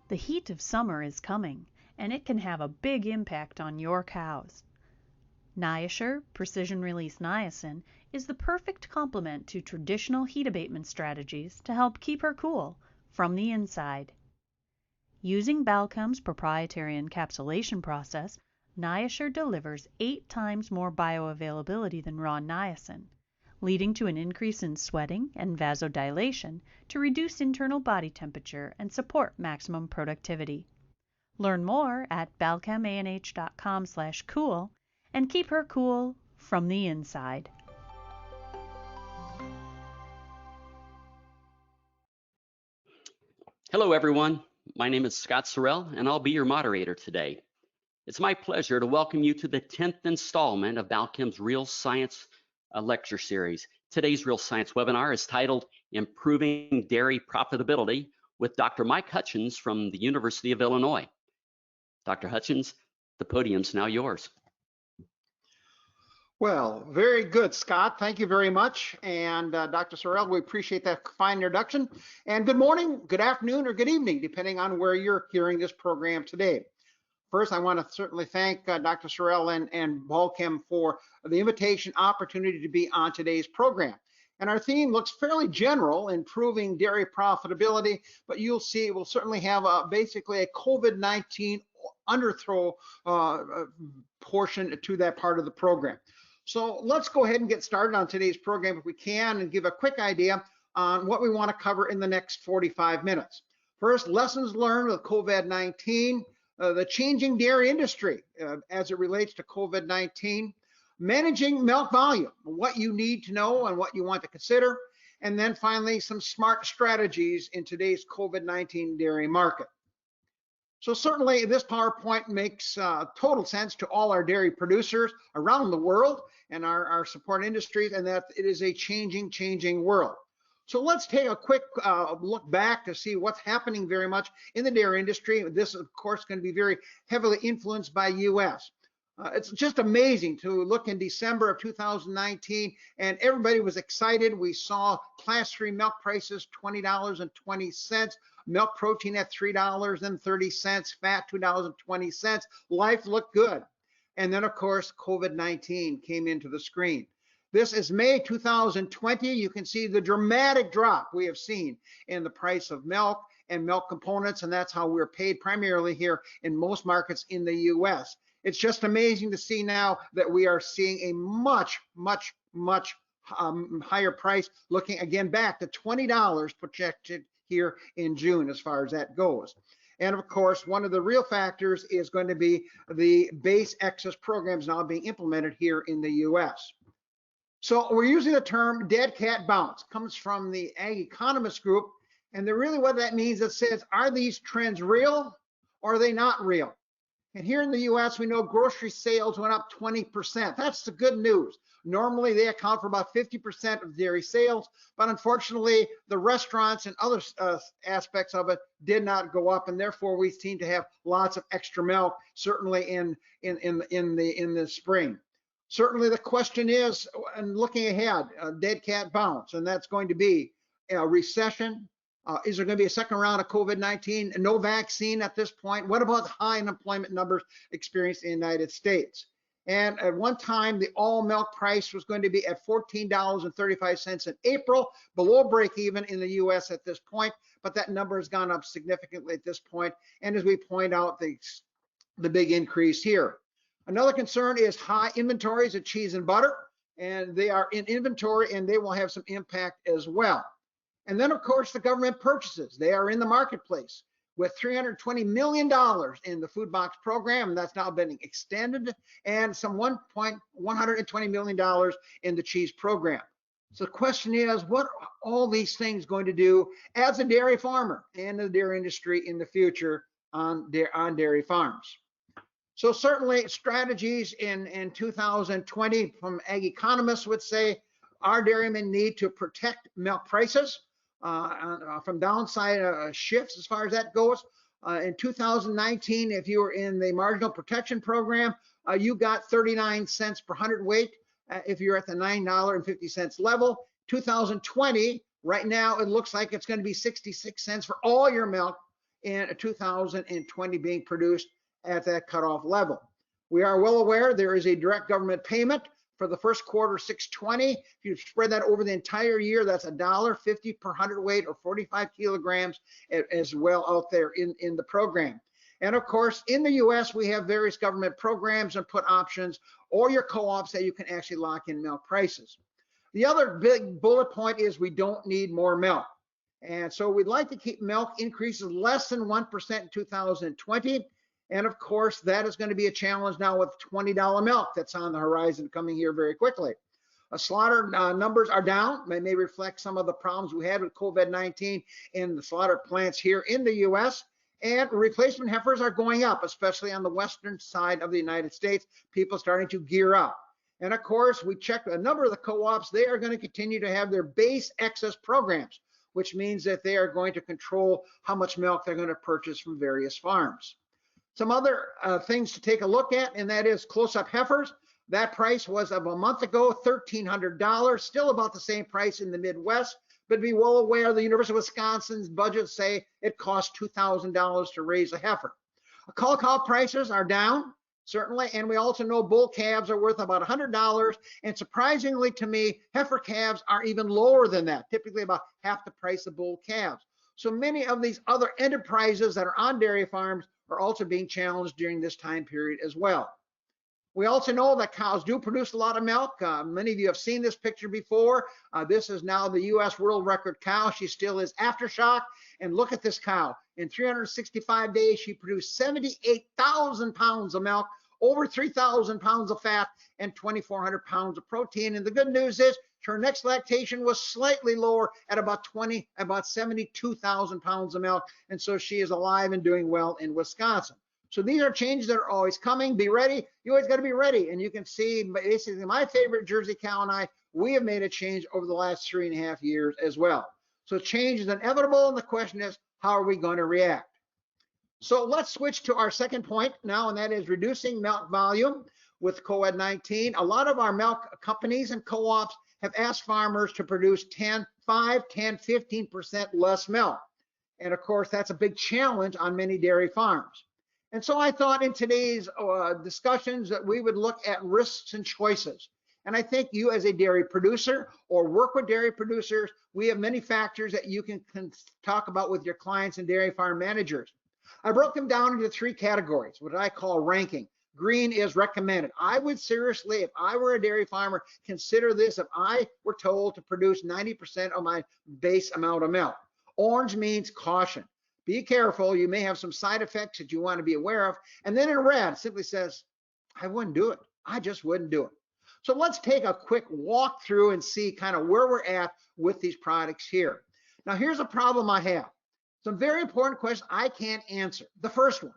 The heat of summer is coming, and it can have a big impact on your cows. NiaSure Precision Release Niacin is the perfect complement to traditional heat abatement strategies to help keep her cool from the inside. Using Balchem's proprietary encapsulation process, NiaSure delivers 8 times more bioavailability than raw niacin, leading to an increase in sweating and vasodilation to reduce internal body temperature and support maximum productivity. Learn more at balchemanh.com/cool and keep her cool from the inside. Hello, everyone. My name is Scott Sorrell, and I'll be your moderator today. It's my pleasure to welcome you to the 10th installment of Balchem's Real Science lecture series. Today's Real Science webinar is titled Improving Dairy Profitability with Dr. Mike Hutjens from the University of Illinois. Dr. Hutjens, the podium's now yours. Well, very good, Scott. Thank you very much. And Dr. Sorrell, we appreciate that fine introduction. And good morning, good afternoon, or good evening, depending on where you're hearing this program today. First, I want to certainly thank Dr. Sorrell and Balchem for the invitation opportunity to be on today's program. And our theme looks fairly general, improving dairy profitability, but you'll see we'll certainly have basically a COVID-19 underthrow portion to that part of the program. So let's go ahead and get started on today's program if we can and give a quick idea on what we want to cover in the next 45 minutes. First, lessons learned with COVID-19, the changing dairy industry as it relates to COVID-19, managing milk volume, what you need to know and what you want to consider, and then finally some smart strategies in today's COVID-19 dairy market. So certainly this PowerPoint makes total sense to all our dairy producers around the world and our support industries, and that it is a changing world. So let's take a quick look back to see what's happening very much in the dairy industry. This, of course, going to be very heavily influenced by US. It's just amazing to look in December of 2019, and everybody was excited. We saw Class 3 milk prices $20.20, milk protein at $3.30, fat $2.20. Life looked good. And then, of course, COVID-19 came into the screen. This is May 2020. You can see the dramatic drop we have seen in the price of milk and milk components, and that's how we're paid primarily here in most markets in the US. It's just amazing to see now that we are seeing a much higher price, looking again back to $20 projected here in June as far as that goes. And of course, one of the real factors is going to be the base excess programs now being implemented here in the US. So we're using the term dead cat bounce, comes from the Ag Economist group, and really what that means, it says, are these trends real or are they not real? And here in the US, we know grocery sales went up 20%. That's the good news. Normally, they account for about 50% of dairy sales, but unfortunately, the restaurants and other aspects of it did not go up, and therefore we seem to have lots of extra milk, certainly in the spring. Certainly, the question is, and looking ahead, dead cat bounce, and that's going to be a recession. Is there going to be a second round of COVID-19? No vaccine at this point. What about high unemployment numbers experienced in the United States? And at one time, the all milk price was going to be at $14.35 in April, below break even in the US at this point, but that number has gone up significantly at this point. And as we point out, the big increase here. Another concern is high inventories of cheese and butter, and they are in inventory and they will have some impact as well. And then, of course, the government purchases. They are in the marketplace with $320 million in the food box program, and that's now been extended, and some $120 million in the cheese program. So the question is, what are all these things going to do as a dairy farmer and the dairy industry in the future on dairy farms? So certainly strategies in 2020 from Ag Economists would say our dairymen need to protect milk prices from downside shifts as far as that goes. In 2019, if you were in the marginal protection program, you got 39 cents per hundredweight if you're at the $9.50 level. 2020, right now, it looks like it's going to be 66 cents for all your milk in 2020 being produced at that cutoff level. We are well aware there is a direct government payment for the first quarter, 620. If you spread that over the entire year, that's $1.50 per hundredweight or 45 kilograms as well out there in the program. And of course, in the US, we have various government programs and put options or your co-ops that you can actually lock in milk prices. The other big bullet point is we don't need more milk. And so we'd like to keep milk increases less than 1% in 2020. And of course, that is going to be a challenge now with $20 milk that's on the horizon coming here very quickly. Slaughter numbers are down. They may reflect some of the problems we had with COVID-19 in the slaughter plants here in the US. And replacement heifers are going up, especially on the western side of the United States, people starting to gear up. And of course, we checked a number of the co-ops. They are going to continue to have their base excess programs, which means that they are going to control how much milk they're going to purchase from various farms. Some other things to take a look at, and that is close-up heifers. That price was of a month ago, $1,300, still about the same price in the Midwest, but be well aware the University of Wisconsin's budgets say it costs $2,000 to raise a heifer. Cull cow prices are down, certainly, and we also know bull calves are worth about $100, and surprisingly to me, heifer calves are even lower than that, typically about half the price of bull calves. So many of these other enterprises that are on dairy farms are also being challenged during this time period as well. We also know that cows do produce a lot of milk. Many of you have seen this picture before. This is now the US world record cow. She still is aftershock. And look at this cow. In 365 days, she produced 78,000 pounds of milk, over 3,000 pounds of fat, and 2,400 pounds of protein. And the good news is her next lactation was slightly lower at about 72,000 pounds of milk. And so she is alive and doing well in Wisconsin. So these are changes that are always coming. Be ready. You always got to be ready. And you can see basically my favorite Jersey cow and I, we have made a change over the last 3.5 years as well. So change is inevitable. And the question is, how are we going to react? So let's switch to our second point now, and that is reducing milk volume with COVID-19. A lot of our milk companies and co-ops have asked farmers to produce 5, 10, 15% less milk. And of course, that's a big challenge on many dairy farms. And so I thought in today's discussions that we would look at risks and choices. And I think you as a dairy producer or work with dairy producers, we have many factors that you can talk about with your clients and dairy farm managers. I broke them down into 3 categories, what I call ranking. Green is recommended. I would seriously, if I were a dairy farmer, consider this if I were told to produce 90% of my base amount of milk. Orange means caution. Be careful, you may have some side effects that you want to be aware of. And then in red simply says, I wouldn't do it. I just wouldn't do it. So let's take a quick walk through and see kind of where we're at with these products here. Now here's a problem I have. Some very important questions I can't answer. The first one,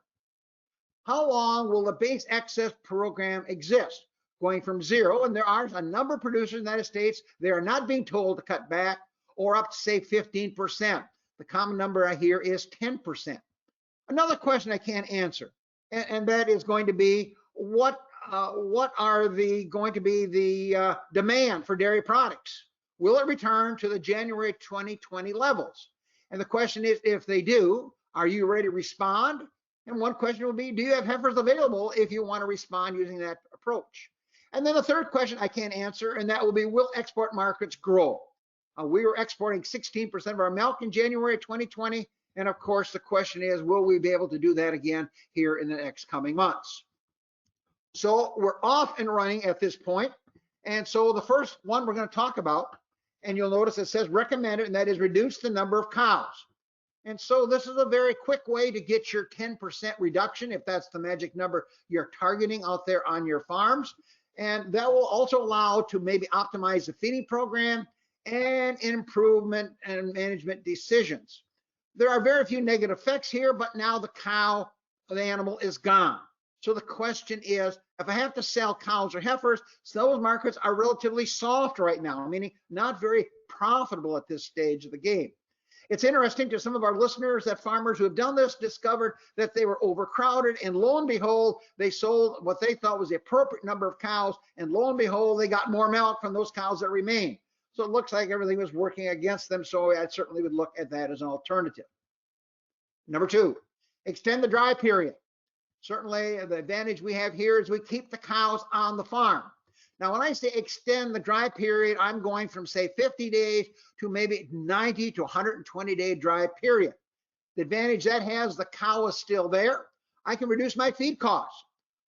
how long will the base excess program exist? Going from 0, and there are a number of producers in the United States, they are not being told to cut back or up to say 15%. The common number I hear is 10%. Another question I can't answer, and that is going to be what are going to be the demand for dairy products? Will it return to the January 2020 levels? And the question is, if they do, are you ready to respond? And one question will be, do you have heifers available if you want to respond using that approach? And then the third question I can't answer, and that will be, will export markets grow? We were exporting 16% of our milk in January 2020. And of course, the question is, will we be able to do that again here in the next coming months? So we're off and running at this point. And so the first one we're going to talk about, and you'll notice it says recommended, and that is reduce the number of cows. And so this is a very quick way to get your 10% reduction, if that's the magic number you're targeting out there on your farms. And that will also allow to maybe optimize the feeding program and improvement and management decisions. There are very few negative effects here, but now the animal is gone. So the question is, if I have to sell cows or heifers, those markets are relatively soft right now, meaning not very profitable at this stage of the game. It's interesting to some of our listeners that farmers who have done this discovered that they were overcrowded, and lo and behold, they sold what they thought was the appropriate number of cows, and lo and behold, they got more milk from those cows that remained. So it looks like everything was working against them, so I certainly would look at that as an alternative. Number 2, extend the dry period. Certainly the advantage we have here is we keep the cows on the farm. Now, when I say extend the dry period, I'm going from say 50 days to maybe 90 to 120 day dry period. The advantage that has, the cow is still there. I can reduce my feed costs.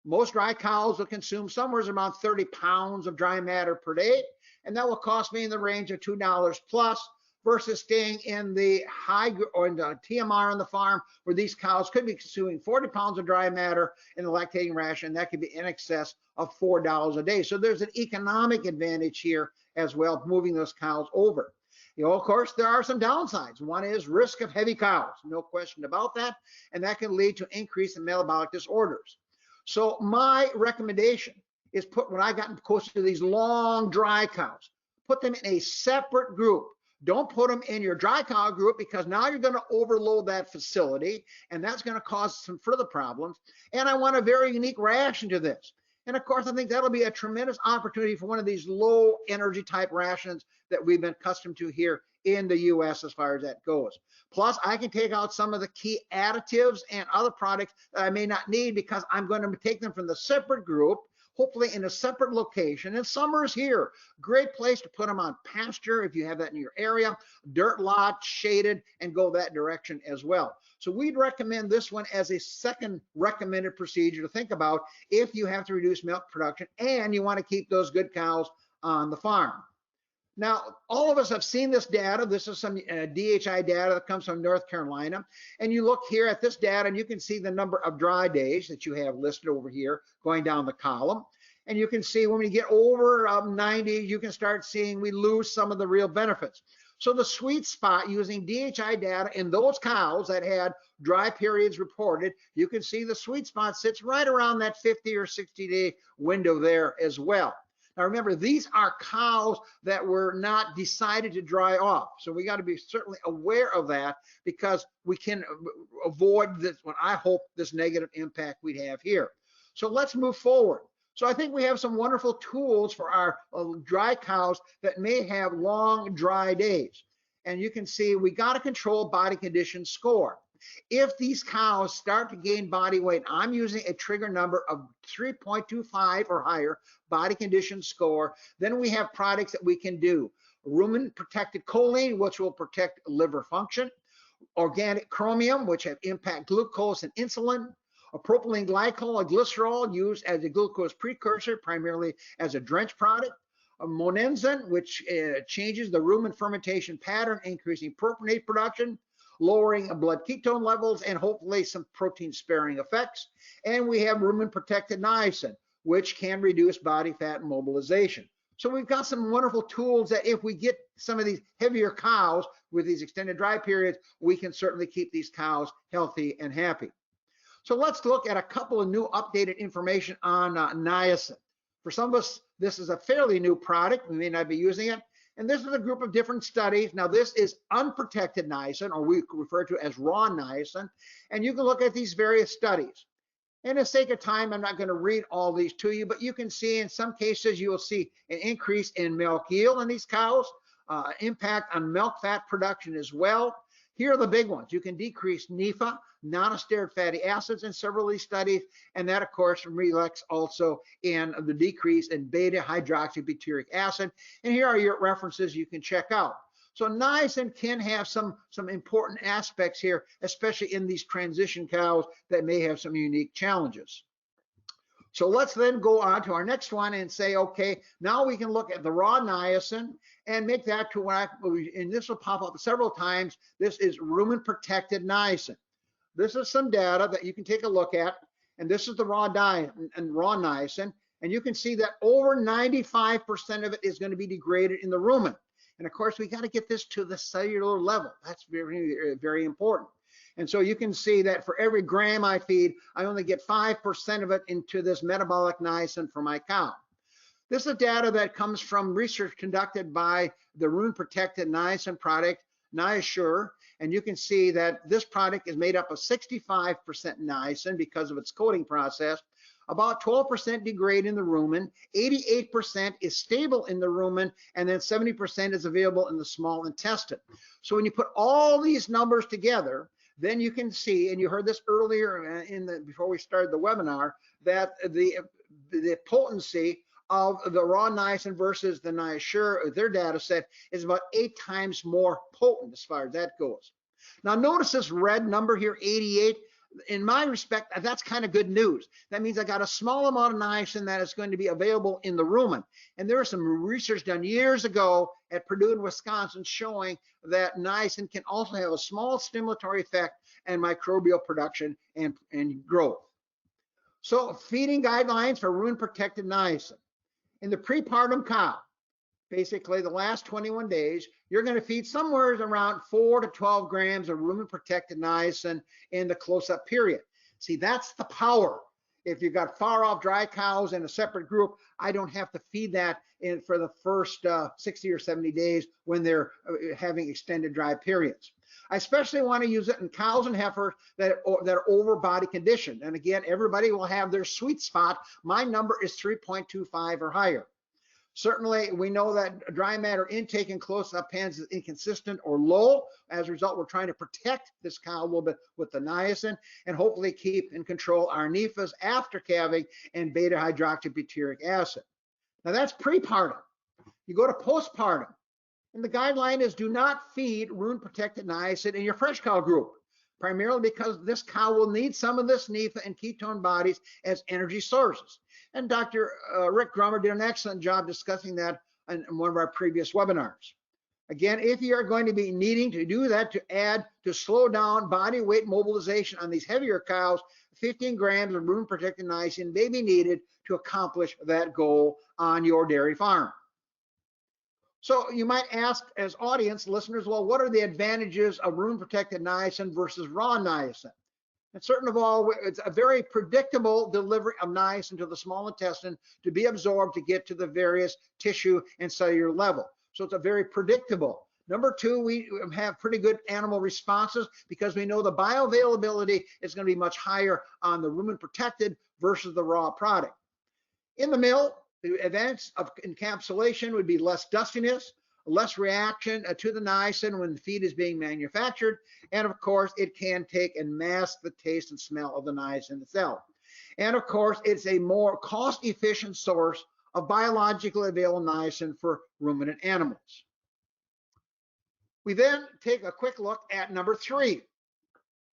Most dry cows will consume somewhere around 30 pounds of dry matter per day, and that will cost me in the range of $2 plus, versus staying in the high or in the TMR on the farm, where these cows could be consuming 40 pounds of dry matter in the lactating ration, and that could be in excess of $4 a day. So there's an economic advantage here as well, moving those cows over. Of course, there are some downsides. One is risk of heavy cows, no question about that, and that can lead to increase in metabolic disorders. So my recommendation is when I got closer to these long dry cows, put them in a separate group. Don't put them in your dry cow group, because now you're going to overload that facility, and that's going to cause some further problems. And I want a very unique ration to this. And of course, I think that'll be a tremendous opportunity for one of these low energy type rations that we've been accustomed to here in the US as far as that goes. Plus, I can take out some of the key additives and other products that I may not need, because I'm going to take them from the separate group, hopefully in a separate location. And summer's here. Great place to put them on pasture if you have that in your area, dirt lot, shaded, and go that direction as well. So we'd recommend this one as a second recommended procedure to think about if you have to reduce milk production and you want to keep those good cows on the farm. Now, all of us have seen this data. This is some DHI data that comes from North Carolina. And you look here at this data, and you can see the number of dry days that you have listed over here going down the column. And you can see when we get over 90, you can start seeing we lose some of the real benefits. So the sweet spot using DHI data in those cows that had dry periods reported, you can see the sweet spot sits right around that 50 or 60 day window there as well. Now remember, these are cows that were not decided to dry off. So we got to be certainly aware of that, because we can avoid this, what I hope, this negative impact we'd have here. So let's move forward. So I think we have some wonderful tools for our dry cows that may have long dry days. And you can see we got to control body condition score. If these cows start to gain body weight, I'm using a trigger number of 3.25 or higher body condition score, then we have products that we can do. Rumen protected choline, which will protect liver function. Organic chromium, which have impact glucose and insulin. A propylene glycol, a glycerol, used as a glucose precursor, primarily as a drench product. A monensin, which changes the rumen fermentation pattern, increasing propionate production, lowering blood ketone levels, and hopefully some protein sparing effects. And we have rumen protected niacin, which can reduce body fat mobilization. So we've got some wonderful tools that if we get some of these heavier cows with these extended dry periods, we can certainly keep these cows healthy and happy. So let's look at a couple of new updated information on niacin. For some of us, this is a fairly new product. We may not be using it. And this is a group of different studies. Now, this is unprotected niacin, or we refer to as raw niacin. And you can look at these various studies. And for the sake of time, I'm not going to read all these to you, but you can see in some cases you will see an increase in milk yield in these cows, impact on milk fat production as well. Here are the big ones. You can decrease NEFA, non-steroid fatty acids, in several of these studies, and that, of course, reflects also in the decrease in beta-hydroxybutyric acid. And here are your references you can check out. So niacin can have some important aspects here, especially in these transition cows that may have some unique challenges. So let's then go on to our next one and say, okay, now we can look at the raw niacin and make that to what and this will pop up several times. This is rumen protected niacin. This is some data that you can take a look at, and this is the raw niacin, and you can see that over 95% of it is going to be degraded in the rumen. And of course, we got to get this to the cellular level. That's very, very important. And so you can see that for every gram I feed, I only get 5% of it into this metabolic niacin for my cow. This is data that comes from research conducted by the rumen protected niacin product, NiaSure. And you can see that this product is made up of 65% niacin because of its coating process. About 12% degrade in the rumen, 88% is stable in the rumen, and then 70% is available in the small intestine. So when you put all these numbers together, then you can see, and you heard this earlier before we started the webinar, that the potency of the raw niacin versus the NiaSure, their data set is about 8 times more potent as far as that goes. Now notice this red number here, 88. In my respect, that's kind of good news. That means I got a small amount of niacin that is going to be available in the rumen. And there was some research done years ago at Purdue and Wisconsin showing that niacin can also have a small stimulatory effect and microbial production and growth. So feeding guidelines for rumen-protected niacin. In the prepartum cow, basically the last 21 days, you're going to feed somewhere around 4 to 12 grams of rumen-protected niacin in the close-up period. See, that's the power. If you've got far off dry cows in a separate group, I don't have to feed that in for the first 60 or 70 days when they're having extended dry periods. I especially want to use it in cows and heifers that are over body conditioned. And again, everybody will have their sweet spot. My number is 3.25 or higher. Certainly, we know that dry matter intake in close-up pens is inconsistent or low. As a result, we're trying to protect this cow a little bit with the niacin and hopefully keep and control our NEFAs after calving and beta-hydroxybutyric acid. Now, that's prepartum. You go to postpartum, and the guideline is do not feed rumen-protected niacin in your fresh cow group, primarily because this cow will need some of this NEFA and ketone bodies as energy sources. And Dr. Rick Grummer did an excellent job discussing that in one of our previous webinars. Again, if you are going to be needing to do that to slow down body weight mobilization on these heavier cows, 15 grams of rumen-protected niacin may be needed to accomplish that goal on your dairy farm. So you might ask as audience listeners, well, what are the advantages of rumen-protected niacin versus raw niacin? And certain of all, it's a very predictable delivery of niacin to the small intestine to be absorbed to get to the various tissue and cellular level. So it's a very predictable. Number two, we have pretty good animal responses because we know the bioavailability is going to be much higher on the rumen protected versus the raw product. In the mill, the advantage of encapsulation would be less dustiness, less reaction to the niacin when the feed is being manufactured, and of course it can take and mask the taste and smell of the niacin itself. And of course it's a more cost-efficient source of biologically available niacin for ruminant animals. We then take a quick look at number 3,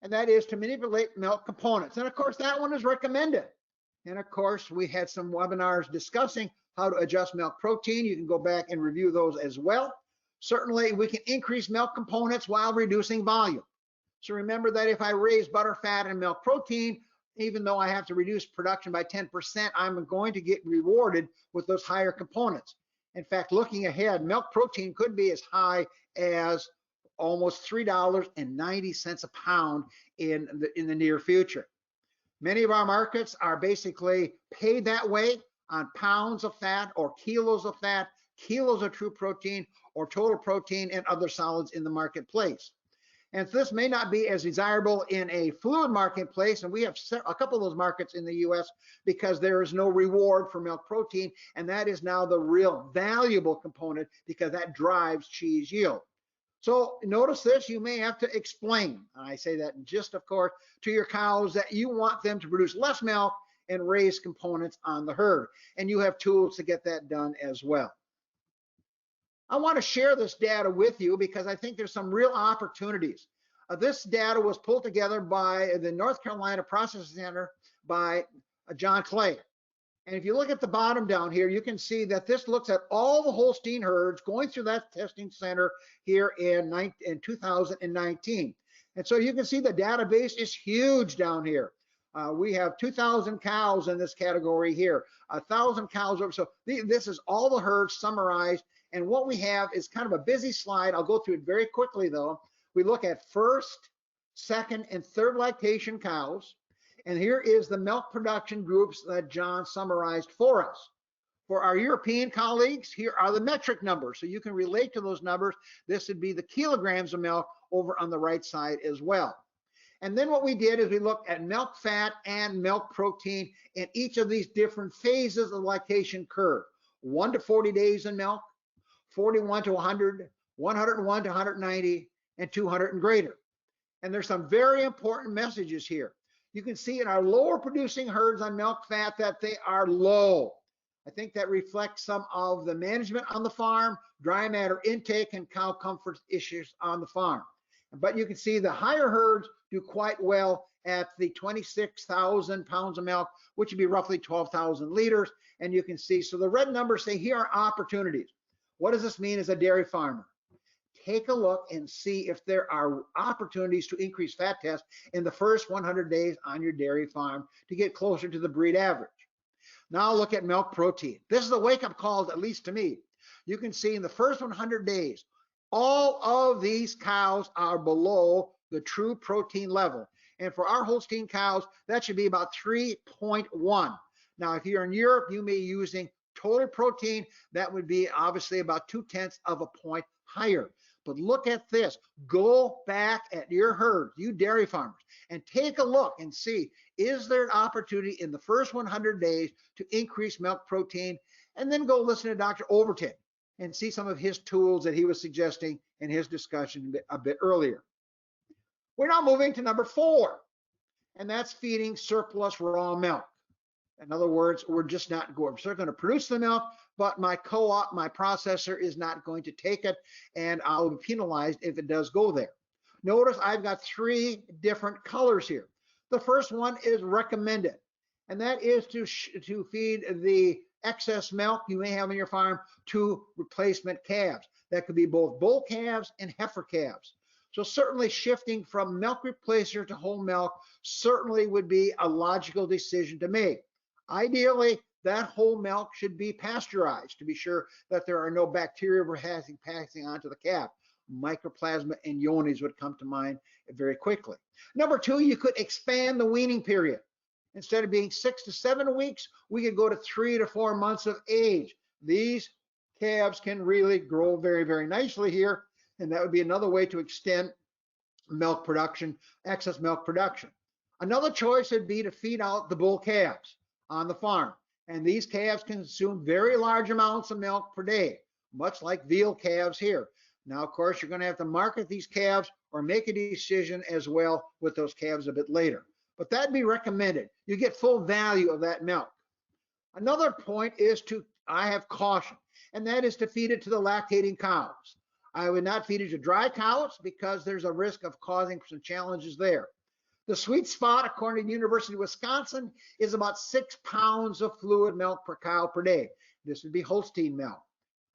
and that is to manipulate milk components. And of course that one is recommended. And of course we had some webinars discussing how to adjust milk protein. You can go back and review those as well. Certainly, we can increase milk components while reducing volume. So remember that if I raise butter, fat, and milk protein, even though I have to reduce production by 10%, I'm going to get rewarded with those higher components. In fact, looking ahead, milk protein could be as high as almost $3.90 a pound in the near future. Many of our markets are basically paid that way on pounds of fat or kilos of fat, kilos of true protein or total protein and other solids in the marketplace. And so this may not be as desirable in a fluid marketplace, and we have a couple of those markets in the US because there is no reward for milk protein, and that is now the real valuable component because that drives cheese yield. So notice this, you may have to explain, and I say that just of course, to your cows that you want them to produce less milk and raise components on the herd. And you have tools to get that done as well. I want to share this data with you because I think there's some real opportunities. This data was pulled together by the North Carolina Processing Center by John Clay. And if you look at the bottom down here, you can see that this looks at all the Holstein herds going through that testing center here in 2019. And so you can see the database is huge down here. We have 2,000 cows in this category here, 1,000 cows over. So this is all the herds summarized. And what we have is kind of a busy slide. I'll go through it very quickly though. We look at first, second, and third lactation cows. And here is the milk production groups that John summarized for us. For our European colleagues, here are the metric numbers. So you can relate to those numbers. This would be the kilograms of milk over on the right side as well. And then what we did is we looked at milk fat and milk protein in each of these different phases of the lactation curve. 1 to 40 days in milk, 41 to 100, 101 to 190, and 200 and greater. And there's some very important messages here. You can see in our lower producing herds on milk fat that they are low. I think that reflects some of the management on the farm, dry matter intake, and cow comfort issues on the farm. But you can see the higher herds do quite well at the 26,000 pounds of milk, which would be roughly 12,000 liters. And you can see, so the red numbers say here are opportunities. What does this mean as a dairy farmer? Take a look and see if there are opportunities to increase fat test in the first 100 days on your dairy farm to get closer to the breed average. Now look at milk protein. This is a wake-up call, at least to me. You can see in the first 100 days, all of these cows are below the true protein level. And for our Holstein cows, that should be about 3.1. Now, if you're in Europe, you may be using total protein. That would be obviously about 0.2 of a point higher. But look at this. Go back at your herd, you dairy farmers, and take a look and see, is there an opportunity in the first 100 days to increase milk protein? And then go listen to Dr. Overton and see some of his tools that he was suggesting in his discussion a bit earlier. We're now moving to number 4, and that's feeding surplus raw milk. In other words, we're just not going, we're going to produce the milk, but my co-op, my processor is not going to take it, and I'll be penalized if it does go there. Notice I've got 3 different colors here. The first one is recommended, and that is to feed the excess milk you may have in your farm to replacement calves. That could be both bull calves and heifer calves. So certainly shifting from milk replacer to whole milk certainly would be a logical decision to make. Ideally, that whole milk should be pasteurized to be sure that there are no bacteria passing on to the calf. Mycoplasma and Johne's would come to mind very quickly. Number 2, you could expand the weaning period. Instead of being 6 to 7 weeks, we could go to 3 to 4 months of age. These calves can really grow very, very nicely here, and that would be another way to extend milk production, excess milk production. Another choice would be to feed out the bull calves on the farm, and these calves consume very large amounts of milk per day, much like veal calves here. Now, of course, you're going to have to market these calves or make a decision as well with those calves a bit later. But that'd be recommended. You get full value of that milk. Another point is I have caution, and that is to feed it to the lactating cows. I would not feed it to dry cows because there's a risk of causing some challenges there. The sweet spot, according to the University of Wisconsin, is about 6 pounds of fluid milk per cow per day. This would be Holstein milk.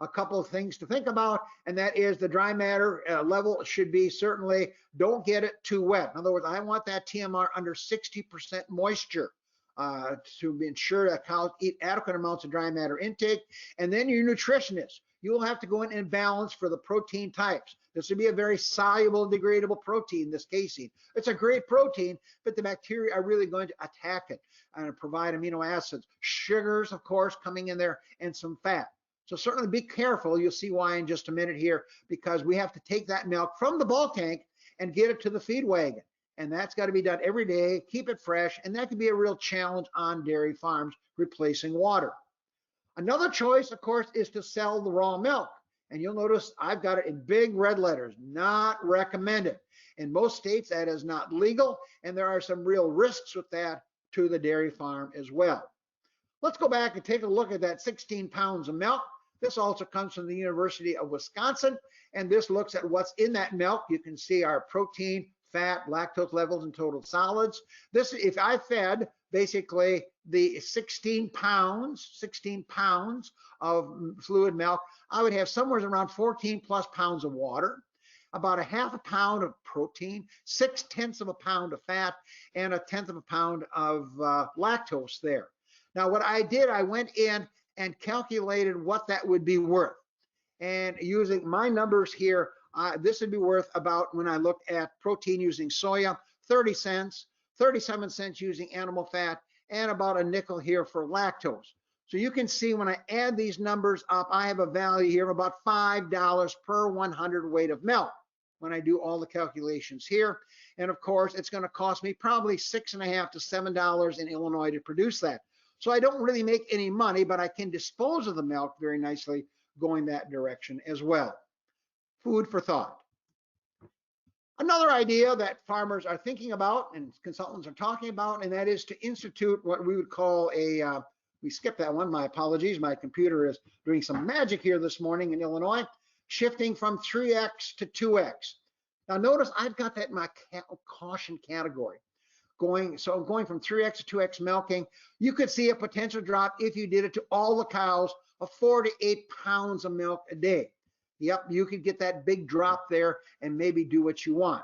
A couple of things to think about, and that is the dry matter level should be certainly, don't get it too wet. In other words, I want that TMR under 60% moisture to ensure that cows eat adequate amounts of dry matter intake. And then your nutritionist, you will have to go in and balance for the protein types. This would be a very soluble, degradable protein, this casein. It's a great protein, but the bacteria are really going to attack it and provide amino acids, sugars, of course, coming in there, and some fat. So certainly be careful. You'll see why in just a minute here, because we have to take that milk from the bulk tank and get it to the feed wagon. And that's got to be done every day, keep it fresh, and that can be a real challenge on dairy farms replacing water. Another choice, of course, is to sell the raw milk. And you'll notice I've got it in big red letters, not recommended. In most states, that is not legal, and there are some real risks with that to the dairy farm as well. Let's go back and take a look at that 16 pounds of milk. This also comes from the University of Wisconsin, and this looks at what's in that milk. You can see our protein, fat, lactose levels, and total solids. This, if I fed basically the 16 pounds of fluid milk, I would have somewhere around 14 plus pounds of water, about a half a pound of protein, 0.6 of a pound of fat, and 1/10 of a pound of lactose there. Now, what I did, I went in and calculated what that would be worth. And using my numbers here, this would be worth about, when I looked at protein using soya, 30 cents, 37 cents using animal fat, and about a nickel here for lactose. So you can see when I add these numbers up, I have a value here of about $5 per 100 weight of milk when I do all the calculations here. And of course, it's going to cost me probably $6.50 to $7 in Illinois to produce that. So I don't really make any money, but I can dispose of the milk very nicely going that direction as well. Food for thought. Another idea that farmers are thinking about and consultants are talking about, and that is to institute what we would call a, we skipped that one, my apologies, my computer is doing some magic here this morning in Illinois, shifting from 3X to 2X. Now notice I've got that in my caution category. Going from 3X to 2X milking, you could see a potential drop if you did it to all the cows of 4 to 8 pounds of milk a day. Yep, you could get that big drop there and maybe do what you want.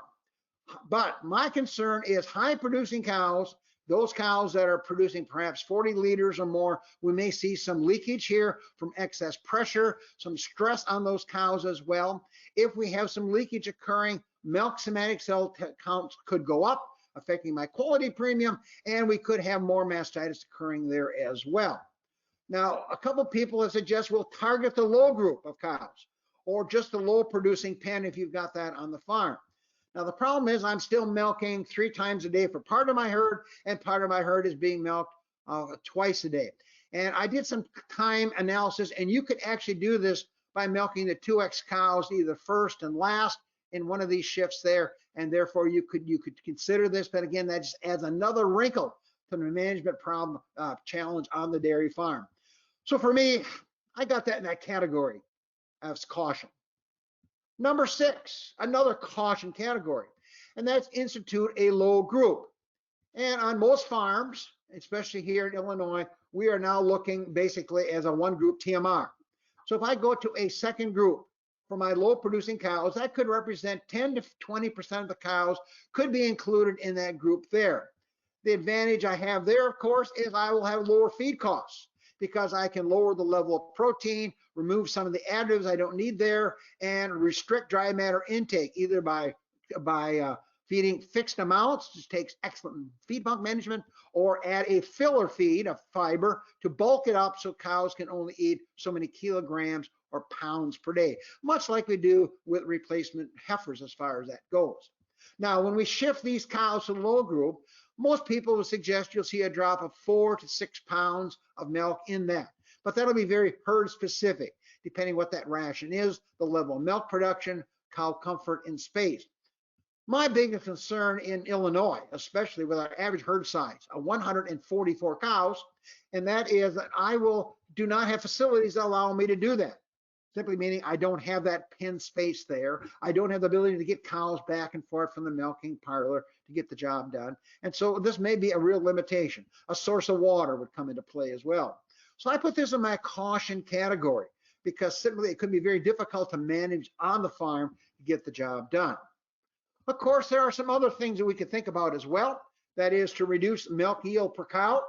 But my concern is high producing cows, those cows that are producing perhaps 40 liters or more, we may see some leakage here from excess pressure, some stress on those cows as well. If we have some leakage occurring, milk somatic cell counts could go up, affecting my quality premium, and we could have more mastitis occurring there as well. Now, a couple people have suggested we'll target the low group of cows, or just the low producing pen if you've got that on the farm. Now the problem is I'm still milking 3 times a day for part of my herd, and part of my herd is being milked twice a day. And I did some time analysis, and you could actually do this by milking the 2X cows either first and last in one of these shifts there, and therefore you could consider this. But again, that just adds another wrinkle to the management problem challenge on the dairy farm. So for me, I got that in that category as caution. Number 6, another caution category, and that's institute a low group. And on most farms, especially here in Illinois, we are now looking basically as a one group TMR. So if I go to a second group for my low producing cows, that could represent 10 to 20% of the cows could be included in that group there. The advantage I have there, of course, is I will have lower feed costs, because I can lower the level of protein, remove some of the additives I don't need there, and restrict dry matter intake, either by feeding fixed amounts, which takes excellent feed bulk management, or add a filler feed of fiber to bulk it up so cows can only eat so many kilograms or pounds per day, much like we do with replacement heifers as far as that goes. Now, when we shift these cows to the low group, most people would suggest you'll see a drop of 4 to 6 pounds of milk in that. But that'll be very herd specific, depending what that ration is, the level of milk production, cow comfort, and space. My biggest concern in Illinois, especially with our average herd size of 144 cows, and that is that I do not have facilities that allow me to do that. Simply meaning I don't have that pen space there. I don't have the ability to get cows back and forth from the milking parlor to get the job done. And so this may be a real limitation. A source of water would come into play as well. So I put this in my caution category, because simply it could be very difficult to manage on the farm to get the job done. Of course, there are some other things that we could think about as well. That is to reduce milk yield per cow.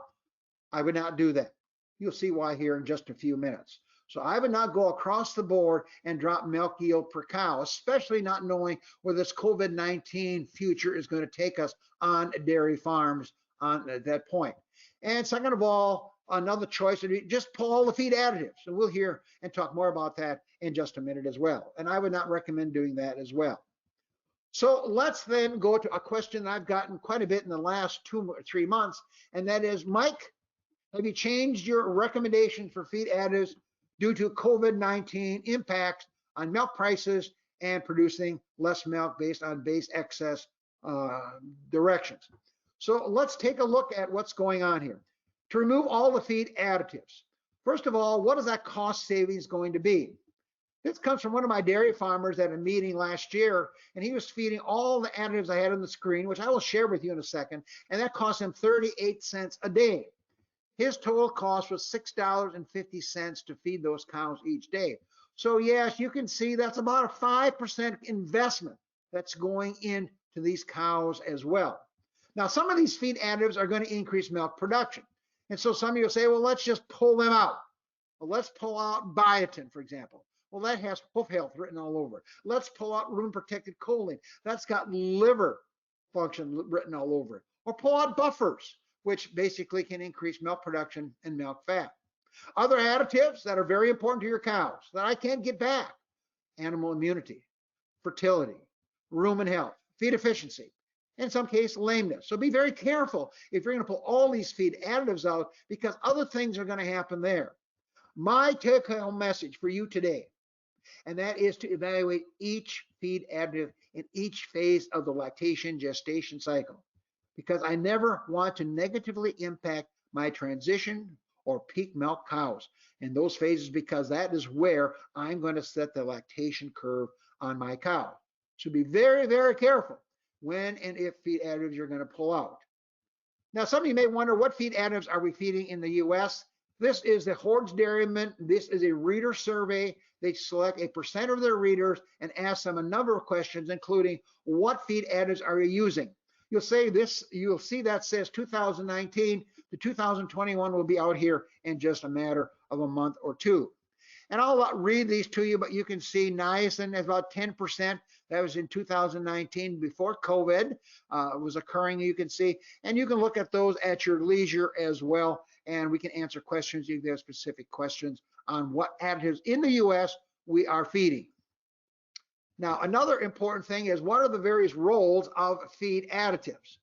I would not do that. You'll see why here in just a few minutes. So I would not go across the board and drop milk yield per cow, especially not knowing where this COVID-19 future is going to take us on dairy farms on that point. And second of all, another choice would be just pull all the feed additives. And we'll hear and talk more about that in just a minute as well. And I would not recommend doing that as well. So let's then go to a question that I've gotten quite a bit in the last 2 or 3 months, and that is, Mike, have you changed your recommendation for feed additives due to COVID-19 impacts on milk prices and producing less milk based on base excess directions? So let's take a look at what's going on here. To remove all the feed additives, first of all, what is that cost savings going to be? This comes from one of my dairy farmers at a meeting last year, and he was feeding all the additives I had on the screen, which I will share with you in a second, and that cost him 38 cents a day. His total cost was $6.50 to feed those cows each day. So yes, you can see that's about a 5% investment that's going into these cows as well. Now, some of these feed additives are going to increase milk production. And so some of you will say, well, let's just pull them out. Well, let's pull out biotin, for example. Well, that has hoof health written all over it. Let's pull out rumen-protected choline. That's got liver function written all over it. Or pull out buffers, which basically can increase milk production and milk fat. Other additives that are very important to your cows that I can't get back: animal immunity, fertility, rumen health, feed efficiency, in some case lameness. So be very careful if you're going to pull all these feed additives out, because other things are going to happen there. My take-home message for you today and that is to evaluate each feed additive in each phase of the lactation gestation cycle, because I never want to negatively impact my transition or peak milk cows in those phases, because that is where I'm going to set the lactation curve on my cow. So be very, very careful when and if feed additives you're going to pull out. Now, some of you may wonder, what feed additives are we feeding in the US? This is the Hordes Dairyman. This is a reader survey. They select a percent of their readers and ask them a number of questions, including what feed additives are you using? You'll see that says 2019. The 2021 will be out here in just a matter of a month or two. And I'll read these to you, but you can see niacin is about 10%. That was in 2019, before COVID was occurring, you can see. And you can look at those at your leisure as well. And we can answer questions if you have specific questions on what additives in the US we are feeding. Now, another important thing is, what are the various roles of feed additives?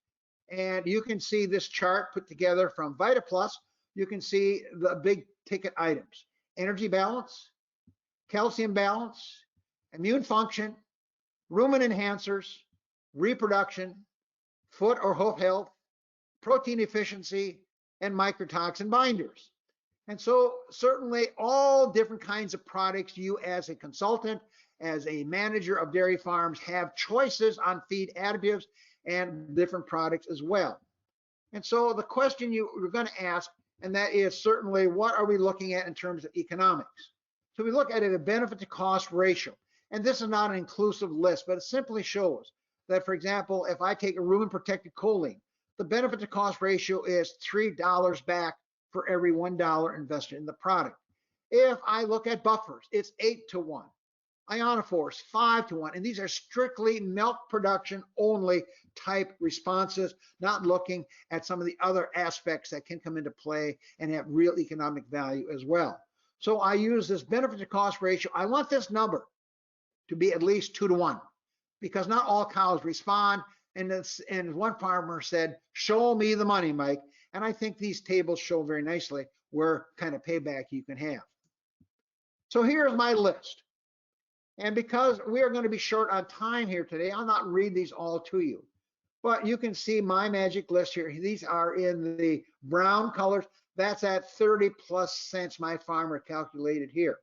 And you can see this chart put together from VitaPlus. You can see the big ticket items: energy balance, calcium balance, immune function, rumen enhancers, reproduction, foot or hoof health, protein efficiency, and microtoxin binders. And so certainly all different kinds of products, you as a consultant, as a manager of dairy farms, have choices on feed additives and different products as well. And so the question you're going to ask, and that is certainly, what are we looking at in terms of economics? So we look at a benefit to cost ratio. And this is not an inclusive list, but it simply shows that, for example, if I take a rumen protected choline, the benefit to cost ratio is $3 back for every $1 invested in the product. If I look at buffers, it's 8 to 1. Ionophores, 5 to 1. And these are strictly milk production only type responses, not looking at some of the other aspects that can come into play and have real economic value as well. So I use this benefit to cost ratio. I want this number to be at least 2 to 1, because not all cows respond. And one farmer said, "Show me the money, Mike." And I think these tables show very nicely where kind of payback you can have. So here's my list. And because we are going to be short on time here today, I'll not read these all to you. But you can see my magic list here. These are in the brown colors. That's at 30 plus cents my farmer calculated here.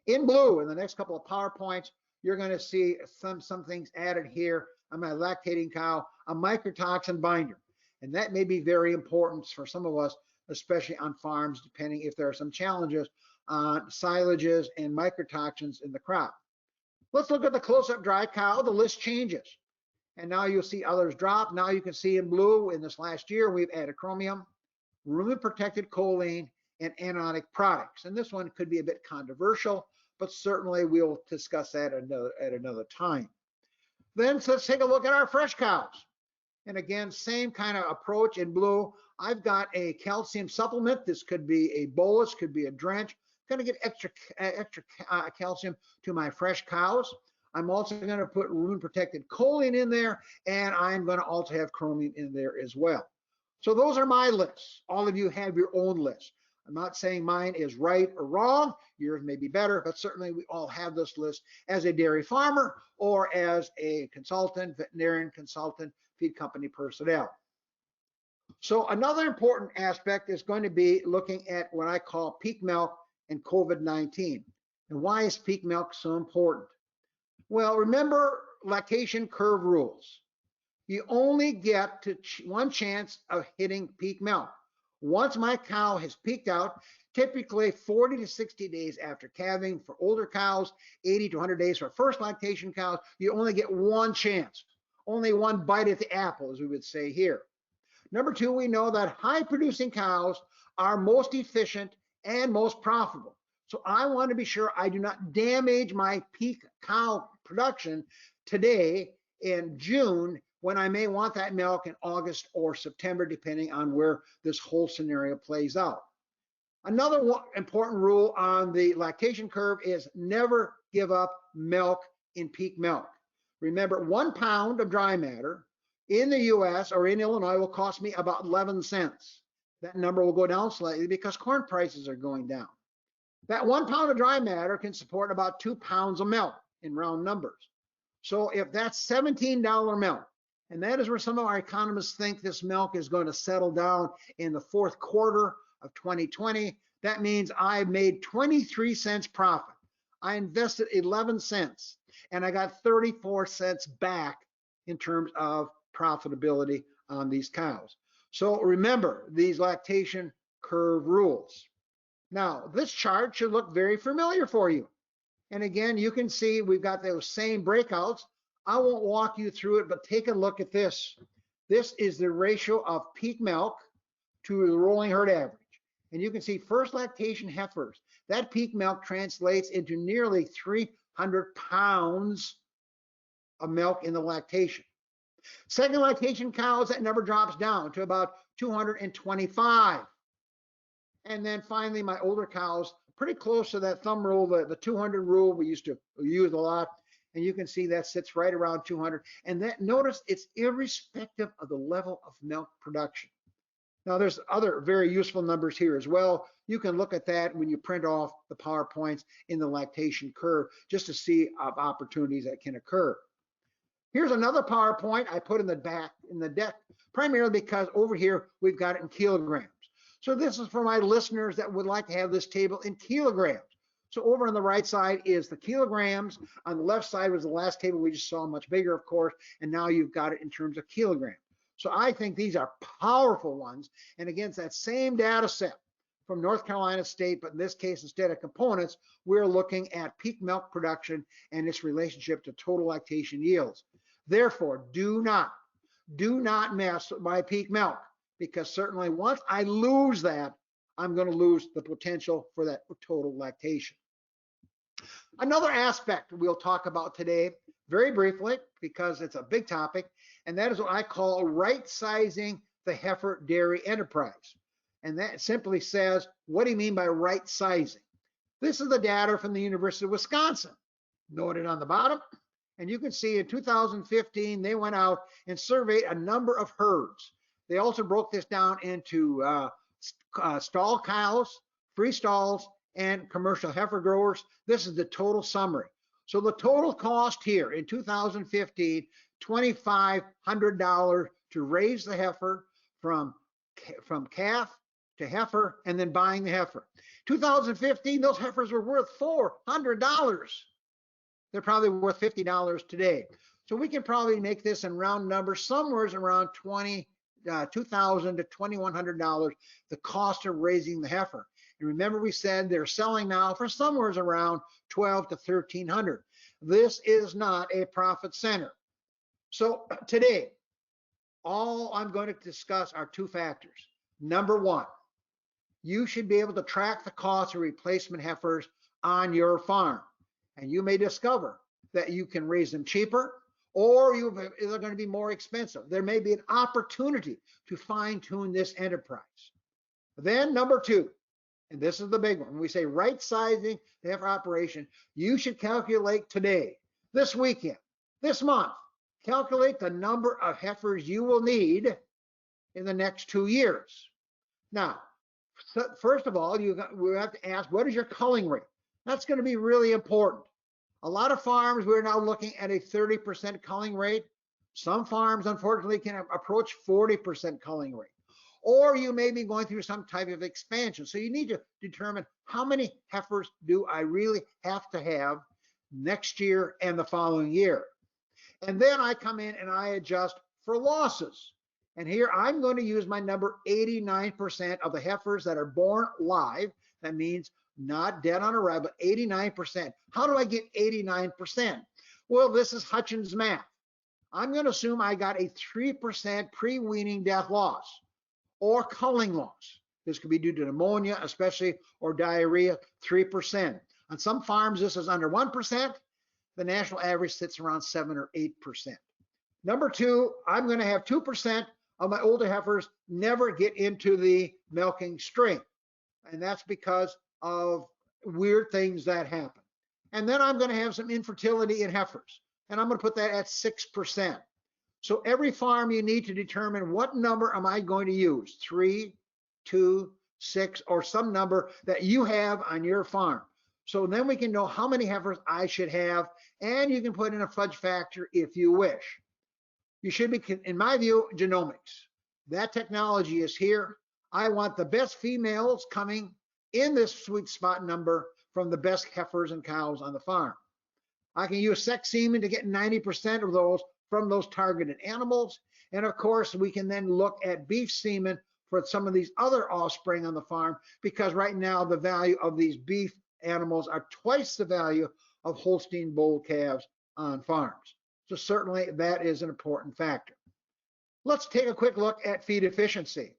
In blue, in the next couple of PowerPoints, you're going to see some things added here on my lactating cow, a microtoxin binder. And that may be very important for some of us, especially on farms, depending if there are some challenges on silages and microtoxins in the crop. Let's look at the close-up dry cow. The list changes. And now you'll see others drop. Now you can see in blue, in this last year, we've added chromium, rumen-protected choline, and anionic products. And this one could be a bit controversial, but certainly we'll discuss that at another time. Then let's take a look at our fresh cows. And again, same kind of approach in blue. I've got a calcium supplement. This could be a bolus, could be a drench. Going to get extra calcium to my fresh cows. I'm also going to put rumen protected choline in there, and I'm going to also have chromium in there as well. So those are my lists. All of you have your own list. I'm not saying mine is right or wrong. Yours may be better, but certainly we all have this list as a dairy farmer or as a consultant, veterinarian consultant, feed company personnel. So another important aspect is going to be looking at what I call peak milk and COVID-19. And why is peak milk so important? Well, remember lactation curve rules. You only get to one chance of hitting peak milk. Once my cow has peaked out, typically 40 to 60 days after calving for older cows, 80 to 100 days for first lactation cows, you only get one chance, only one bite at the apple, as we would say here. Number two, we know that high producing cows are most efficient and most profitable. So I want to be sure I do not damage my peak cow production today in June, when I may want that milk in August or September, depending on where this whole scenario plays out. Another important rule on the lactation curve is never give up milk in peak milk. Remember, 1 pound of dry matter in the US or in Illinois will cost me about 11 cents. That number will go down slightly because corn prices are going down. That 1 pound of dry matter can support about 2 pounds of milk in round numbers. So if that's $17 milk, and that is where some of our economists think this milk is going to settle down in the fourth quarter of 2020, that means I made 23 cents profit. I invested 11 cents and I got 34 cents back in terms of profitability on these cows. So remember these lactation curve rules. Now, this chart should look very familiar for you. And again, you can see we've got those same breakouts. I won't walk you through it, but take a look at this. This is the ratio of peak milk to the rolling herd average. And you can see first lactation heifers, that peak milk translates into nearly 300 pounds of milk in the lactation. Second lactation cows, that number drops down to about 225. And then finally, my older cows, pretty close to that thumb rule, the 200 rule we used to use a lot. And you can see that sits right around 200. And that, notice it's irrespective of the level of milk production. Now, there's other very useful numbers here as well. You can look at that when you print off the PowerPoints in the lactation curve, just to see opportunities that can occur. Here's another PowerPoint I put in the back in the deck, primarily because over here we've got it in kilograms. So this is for my listeners that would like to have this table in kilograms. So over on the right side is the kilograms. On the left side was the last table we just saw, much bigger, of course, and now you've got it in terms of kilograms. So I think these are powerful ones. And again, it's that same data set from North Carolina State, but in this case, instead of components, we're looking at peak milk production and its relationship to total lactation yields. Therefore, do not mess with my peak milk, because certainly once I lose that, I'm going to lose the potential for that total lactation. Another aspect we'll talk about today, very briefly, because it's a big topic, and that is what I call right-sizing the heifer dairy enterprise. And that simply says, what do you mean by right-sizing? This is the data from the University of Wisconsin, noted on the bottom. And you can see in 2015, they went out and surveyed a number of herds. They also broke this down into stall cows, free stalls, and commercial heifer growers. This is the total summary. So the total cost here in 2015, $2,500 to raise the heifer from calf to heifer, and then buying the heifer. 2015, those heifers were worth $400. They're probably worth $50 today. So we can probably make this in round numbers, somewhere around $2,000 to $2,100, the cost of raising the heifer. And remember, we said they're selling now for somewhere around $1,200 to $1,300. This is not a profit center. So today, all I'm going to discuss are two factors. Number one, you should be able to track the cost of replacement heifers on your farm. And you may discover that you can raise them cheaper, or they're going to be more expensive. There may be an opportunity to fine-tune this enterprise. Then number two, and this is the big one, when we say right-sizing the heifer operation, you should calculate today, this weekend, this month, calculate the number of heifers you will need in the next 2 years. Now, first of all, we have to ask, what is your culling rate? That's going to be really important. A lot of farms, we're now looking at a 30% culling rate. Some farms, unfortunately, can approach 40% culling rate. Or you may be going through some type of expansion. So you need to determine, how many heifers do I really have to have next year and the following year? And then I come in and I adjust for losses. And here I'm going to use my number 89% of the heifers that are born live. That means not dead on arrival, but 89%. How do I get 89%? Well, this is Hutjens math. I'm going to assume I got a 3% pre-weaning death loss or culling loss. This could be due to pneumonia, especially, or diarrhea, 3%. On some farms, this is under 1%. The national average sits around 7 or 8%. Number two, I'm going to have 2% of my older heifers never get into the milking string. And that's because of weird things that happen. And then I'm going to have some infertility in heifers, and I'm going to put that at 6%. So every farm, you need to determine, what number am I going to use? 3, 2, 6, or some number that you have on your farm. So then we can know how many heifers I should have, and you can put in a fudge factor if you wish. You should be, in my view, genomics. That technology is here. I want the best females coming in this sweet spot number from the best heifers and cows on the farm. I can use sex semen to get 90% of those from those targeted animals. And of course, we can then look at beef semen for some of these other offspring on the farm, because right now the value of these beef animals are twice the value of Holstein bull calves on farms. So certainly that is an important factor. Let's take a quick look at feed efficiency.